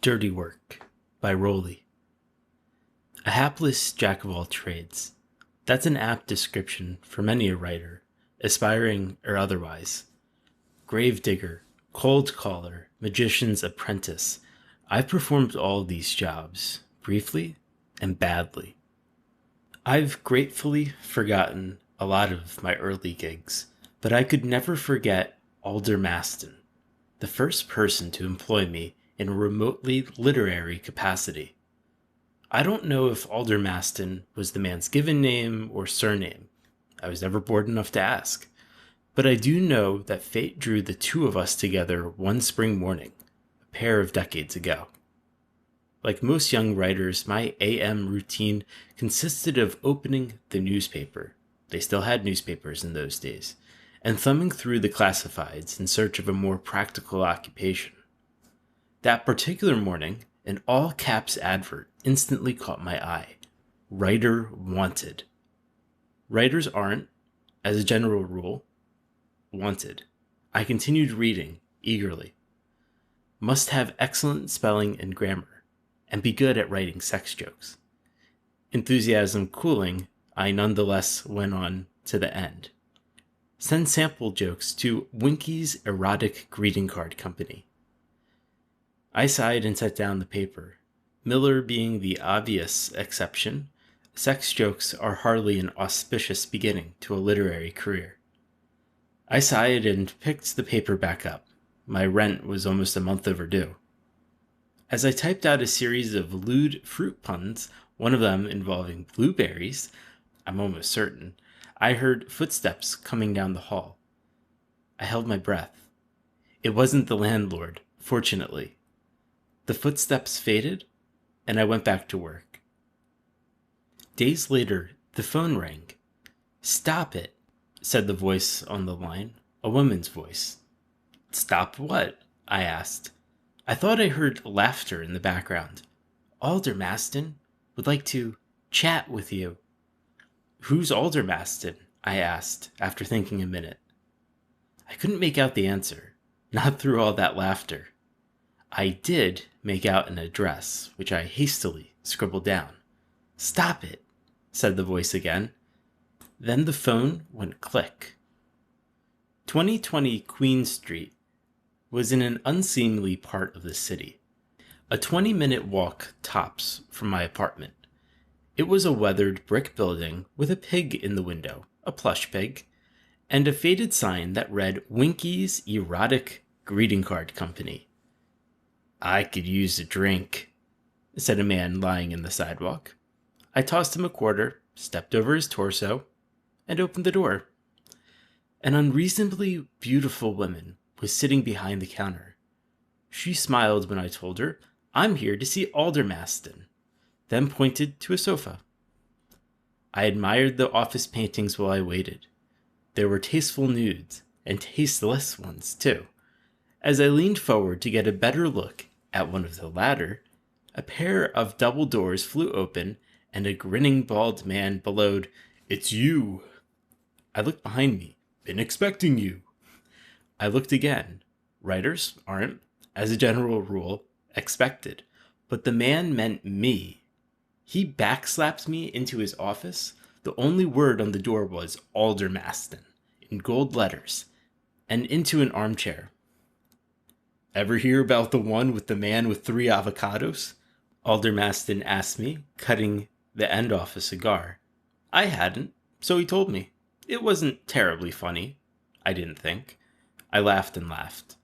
Dirty Work by Rolli. A hapless jack of all trades. That's an apt description for many a writer, aspiring or otherwise. Gravedigger, cold caller, magician's apprentice. I've performed all these jobs, briefly and badly. I've gratefully forgotten a lot of my early gigs, but I could never forget Aldermaston, the first person to employ me in a remotely literary capacity. I don't know if Aldermaston was the man's given name or surname. I was never bored enough to ask. But I do know that fate drew the two of us together one spring morning, a pair of decades ago. Like most young writers, my AM routine consisted of opening the newspaper. They still had newspapers in those days, and thumbing through the classifieds in search of a more practical occupation. That particular morning, an all-caps advert instantly caught my eye. Writer wanted. Writers aren't, as a general rule, wanted. I continued reading, eagerly. Must have excellent spelling and grammar, and be good at writing sex jokes. Enthusiasm cooling, I nonetheless went on to the end. Send sample jokes to Winky's Erotic Greeting Card Company. I sighed and set down the paper. Miller being the obvious exception, sex jokes are hardly an auspicious beginning to a literary career. I sighed and picked the paper back up. My rent was almost a month overdue. As I typed out a series of lewd fruit puns, one of them involving blueberries, I'm almost certain, I heard footsteps coming down the hall. I held my breath. It wasn't the landlord, fortunately. The footsteps faded, and I went back to work. Days later, the phone rang. "Stop it," said the voice on the line, a woman's voice. "Stop what?" I asked. I thought I heard laughter in the background. "Aldermaston would like to chat with you." "Who's Aldermaston?" I asked, after thinking a minute. I couldn't make out the answer, not through all that laughter. I did make out an address, which I hastily scribbled down. "Stop it," said the voice again. Then the phone went click. 2020 Queen Street was in an unseemly part of the city. A 20-minute walk tops from my apartment. It was a weathered brick building with a pig in the window, a plush pig, and a faded sign that read Winky's Erotic Greeting Card Company. "I could use a drink," said a man lying in the sidewalk. I tossed him a quarter, stepped over his torso, and opened the door. An unreasonably beautiful woman was sitting behind the counter. She smiled when I told her, "I'm here to see Aldermaston," then pointed to a sofa. I admired the office paintings while I waited. There were tasteful nudes, and tasteless ones, too. As I leaned forward to get a better look at one of the latter, a pair of double doors flew open, and a grinning bald man bellowed, "It's you!" I looked behind me. "Been expecting you." I looked again. Writers aren't, as a general rule, expected. But the man meant me. He backslapped me into his office. The only word on the door was Aldermaston, in gold letters, and into an armchair. "Ever hear about the one with the man with 3 avocados?" Aldermaston asked me, cutting the end off a cigar. I hadn't, so he told me. It wasn't terribly funny, I didn't think. I laughed and laughed.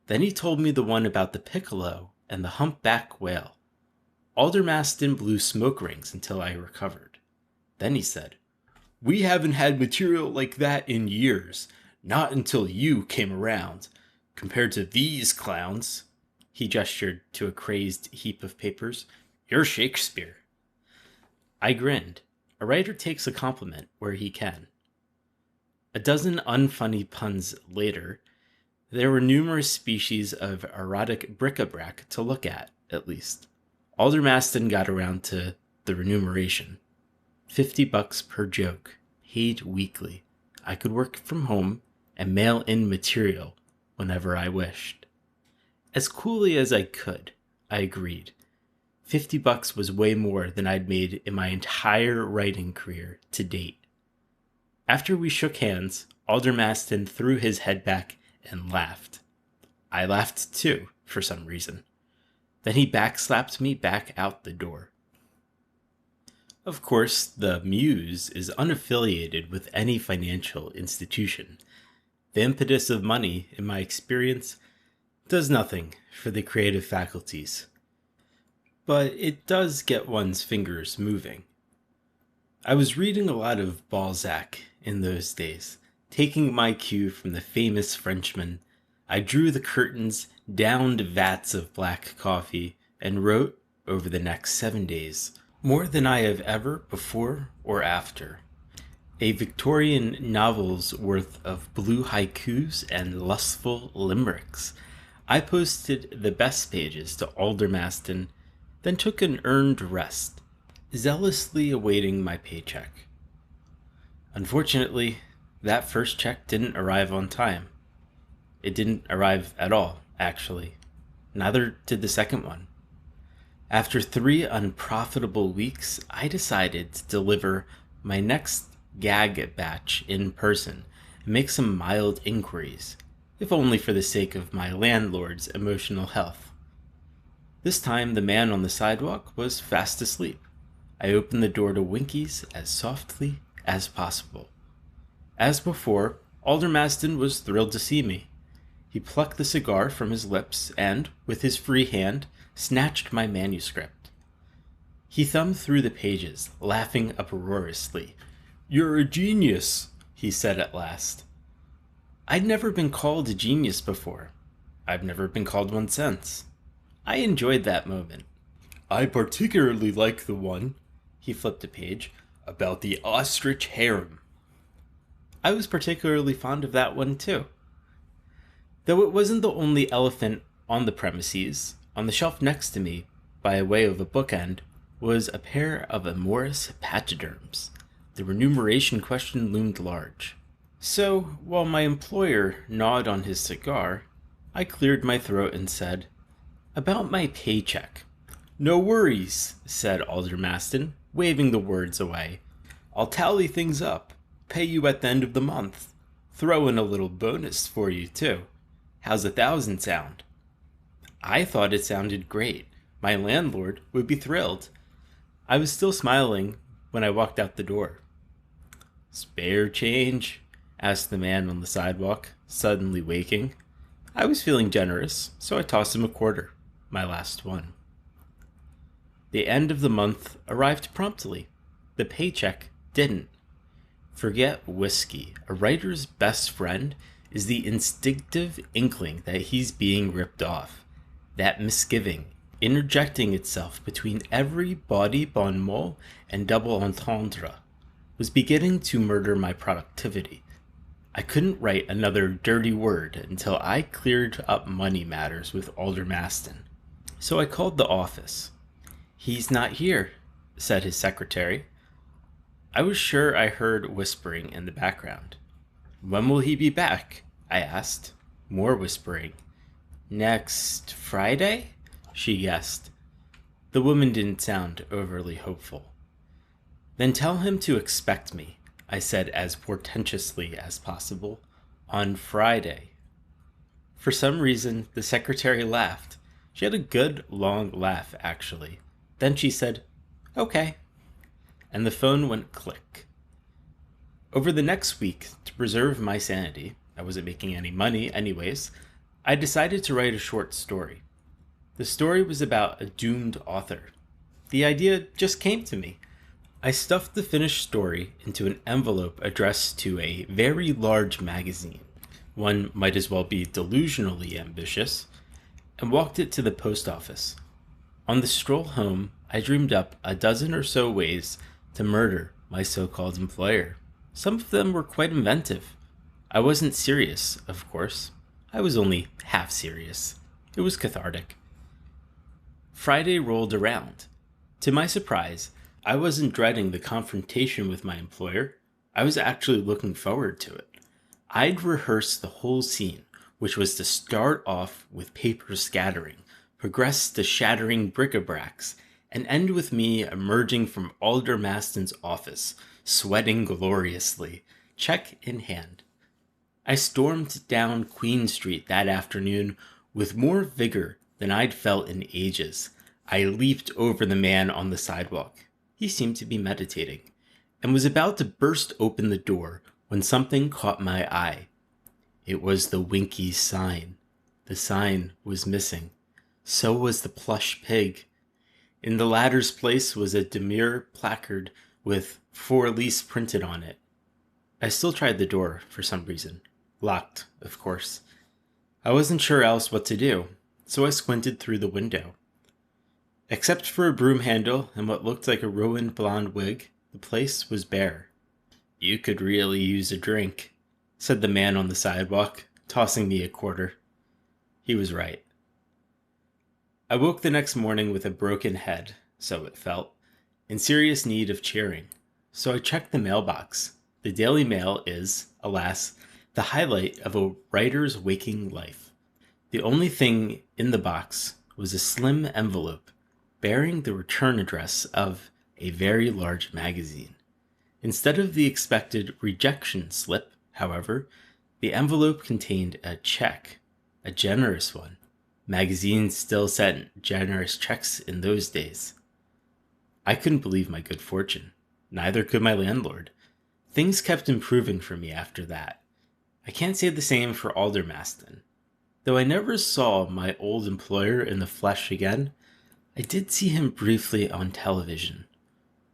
Then he told me the one about the piccolo and the humpback whale. Aldermaston blew smoke rings until I recovered. Then he said, "We haven't had material like that in years, not until you came around. Compared to these clowns," he gestured to a crazed heap of papers, "you're Shakespeare." I grinned. A writer takes a compliment where he can. A dozen unfunny puns later, there were numerous species of erotic bric-a-brac to look at least. Aldermaston got around to the remuneration. $50 per joke, paid weekly. I could work from home and mail in material whenever I wished. As coolly as I could, I agreed. $50 was way more than I'd made in my entire writing career to date. After we shook hands, Aldermaston threw his head back and laughed. I laughed too, for some reason. Then he backslapped me back out the door. Of course, the Muse is unaffiliated with any financial institution. The impetus of money, in my experience, does nothing for the creative faculties. But it does get one's fingers moving. I was reading a lot of Balzac in those days. Taking my cue from the famous Frenchman, I drew the curtains, downed vats of black coffee, and wrote, over the next 7 days, more than I have ever before or after. A Victorian novel's worth of blue haikus and lustful limericks. I posted the best pages to Aldermaston, then took an earned rest, zealously awaiting my paycheck. Unfortunately, that first check didn't arrive on time. It didn't arrive at all, actually. Neither did the second one. After 3 unprofitable weeks, I decided to deliver my next gag batch in person and make some mild inquiries, if only for the sake of my landlord's emotional health. This time, the man on the sidewalk was fast asleep. I opened the door to Winky's as softly as possible. As before, Aldermaston was thrilled to see me. He plucked the cigar from his lips and, with his free hand, snatched my manuscript. He thumbed through the pages, laughing uproariously. "You're a genius," he said at last. I'd never been called a genius before. I've never been called one since. I enjoyed that moment. "I particularly like the one," he flipped a page, "about the ostrich harem." I was particularly fond of that one too. Though it wasn't the only elephant on the premises, on the shelf next to me, by way of a bookend, was a pair of amorous pachyderms. The remuneration question loomed large. So, while my employer gnawed on his cigar, I cleared my throat and said, "About my paycheck." "No worries," said Aldermaston, waving the words away. "I'll tally things up, pay you at the end of the month. Throw in a little bonus for you, too. How's 1,000 sound?" I thought it sounded great. My landlord would be thrilled. I was still smiling when I walked out the door. "Spare change?" asked the man on the sidewalk, suddenly waking. I was feeling generous, so I tossed him a quarter, my last one. The end of the month arrived promptly. The paycheck didn't. Forget whiskey. A writer's best friend is the instinctive inkling that he's being ripped off. That misgiving, interjecting itself between every body bon mot and double entendre, was beginning to murder my productivity. I couldn't write another dirty word until I cleared up money matters with Aldermaston. So I called the office. "He's not here," said his secretary. I was sure I heard whispering in the background. "When will he be back?" I asked. More whispering. "Next Friday?" she guessed. The woman didn't sound overly hopeful. "Then tell him to expect me," I said as portentously as possible, "on Friday." For some reason, the secretary laughed. She had a good, long laugh, actually. Then she said, "Okay." And the phone went click. Over the next week, to preserve my sanity, I wasn't making any money anyways, I decided to write a short story. The story was about a doomed author. The idea just came to me. I stuffed the finished story into an envelope addressed to a very large magazine. One might as well be delusionally ambitious, and walked it to the post office. On the stroll home, I dreamed up a dozen or so ways to murder my so-called employer. Some of them were quite inventive. I wasn't serious, of course. I was only half serious. It was cathartic. Friday rolled around. To my surprise, I wasn't dreading the confrontation with my employer. I was actually looking forward to it. I'd rehearsed the whole scene, which was to start off with paper scattering, progress to shattering bric-a-bracs, and end with me emerging from Aldermaston's office, sweating gloriously, check in hand. I stormed down Queen Street that afternoon with more vigor than I'd felt in ages. I leaped over the man on the sidewalk. He seemed to be meditating, and was about to burst open the door when something caught my eye. It was the Winky's sign. The sign was missing. So was the plush pig. In the latter's place was a demure placard with "For Lease" printed on it. I still tried the door for some reason. Locked, of course. I wasn't sure else what to do, so I squinted through the window. Except for a broom handle and what looked like a ruined blonde wig, the place was bare. "You could really use a drink," said the man on the sidewalk, tossing me a quarter. He was right. I woke the next morning with a broken head, so it felt, in serious need of cheering. So I checked the mailbox. The Daily Mail is, alas, the highlight of a writer's waking life. The only thing in the box was a slim envelope bearing the return address of a very large magazine. Instead of the expected rejection slip, however, the envelope contained a check, a generous one. Magazines still sent generous checks in those days. I couldn't believe my good fortune. Neither could my landlord. Things kept improving for me after that. I can't say the same for Aldermaston. Though I never saw my old employer in the flesh again, I did see him briefly on television,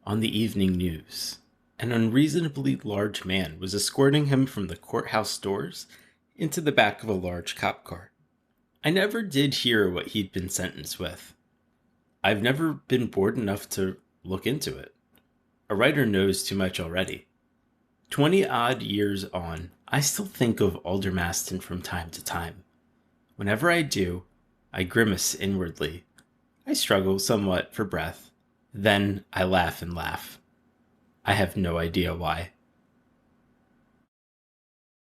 on the evening news. An unreasonably large man was escorting him from the courthouse doors into the back of a large cop car. I never did hear what he'd been sentenced with. I've never been bored enough to look into it. A writer knows too much already. 20-odd years on, I still think of Aldermaston from time to time. Whenever I do, I grimace inwardly. I struggle somewhat for breath. Then I laugh and laugh. I have no idea why.